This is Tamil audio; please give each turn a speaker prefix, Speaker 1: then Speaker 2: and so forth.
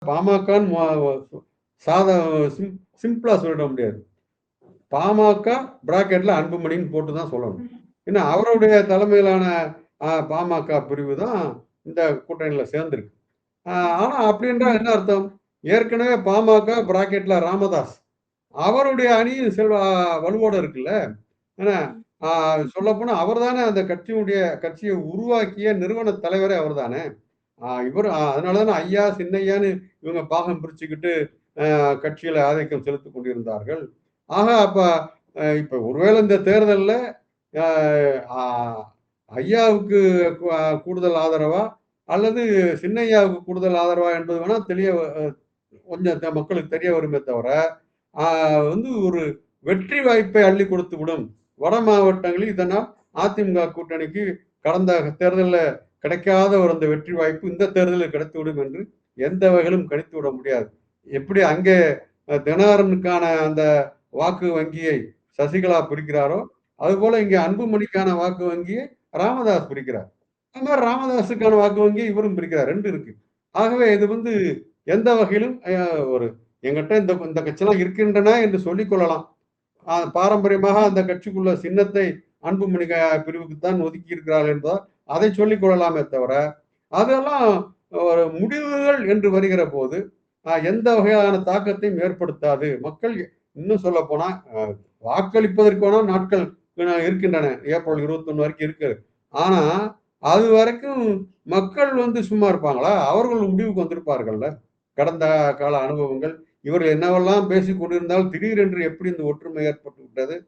Speaker 1: பாமகன்னு சாதா சிம்பிளா சொல்லிட முடியாது. பாமக பிராக்கெட்ல அன்புமணின்னு போட்டு தான் சொல்லணும். ஏன்னா அவருடைய தலைமையிலான பாமக பிரிவு தான் இந்த கூட்டணியில சேர்ந்திருக்கு. அ ஆனா அப்படி என்றால் என்ன அர்த்தம்? ஏற்கனவே பாமக பிராக்கெட்ல ராமதாஸ் அவருடைய அணி வலுவோட இருக்குல்ல. ஏன்னா ஆ சொல்லப்போனா அவர் தானே அந்த கட்சிய உருவாக்கிய நிறுவன தலைவரே அவர் தானே. இவரு அதனால தானே ஐயா, சின்னையான்னு இவங்க பாகம் பிரிச்சுக்கிட்டு கட்சியில ஆதிக்கம் செலுத்திக் கொண்டிருந்தார்கள். ஆக அப்ப இப்ப ஒருவேளை இந்த தேர்தல்ல அ ஆ ஐயாவுக்கு கூடுதல் ஆதரவா? அல்லது சின்னையாவுக்கு கூடுதல் ஆதரவா என்பது வேணா கொஞ்சம் மக்களுக்கு தெரிய வருமே தவிர, ஆ வந்து ஒரு வெற்றி வாய்ப்பை அள்ளிக் கொடுத்துவிடும். வட மாவட்டங்களில் இதனால் அதிமுக கூட்டணிக்கு கடந்த தேர்தல்ல கிடைக்காத ஒரு அந்த வெற்றி வாய்ப்பு இந்த தேர்தலில் கிடைத்துவிடும் என்று எந்த வகையிலும் கணித்து விட முடியாது. எப்படி அங்கே தினகரனுக்கான அந்த வாக்கு வங்கியை சசிகலா பிரிக்கிறாரோ, அதுபோல இங்கே அன்புமணிக்கான வாக்கு வங்கியை ராமதாஸ் பிரிக்கிறார். அது மாரி ராமதாஸுக்கான வாக்கு வங்கியை இவரும் பிரிக்கிறார். 2 இருக்கு. ஆகவே இது எந்த வகையிலும் ஒரு என்கிட்ட இந்த இந்த கட்சிலாம் இருக்கின்றன என்று சொல்லிக் கொள்ளலாம். பாரம்பரியமாக அந்த கட்சிக்குள்ள சின்னத்தை அன்புமணி பிரிவுக்குத்தான் ஒதுக்கி இருக்கிறார்கள் என்பதால் அதை சொல்லிக் கொள்ளலாமே தவிர, அதெல்லாம் ஒரு முடிவுகள் என்று வருகிற போது, எந்த வகையான தாக்கத்தையும் ஏற்படுத்தாது. மக்கள் இன்னும் சொல்லப்போனா, வாக்களிப்பதற்கு வேணா நாட்கள் இருக்கின்றன. ஏப்ரல் 21 வரைக்கும் இருக்கு. ஆனா, அதுவரைக்கும் மக்கள் சும்மா இருப்பாங்களா? அவர்கள் முடிவுக்கு வந்திருப்பார்கள்ல. கடந்த கால அனுபவங்கள், இவர்கள் என்னவெல்லாம் பேசிக் கொண்டிருந்தால் திடீரென்று எப்படி இந்த ஒற்றுமை ஏற்பட்டு விட்டது?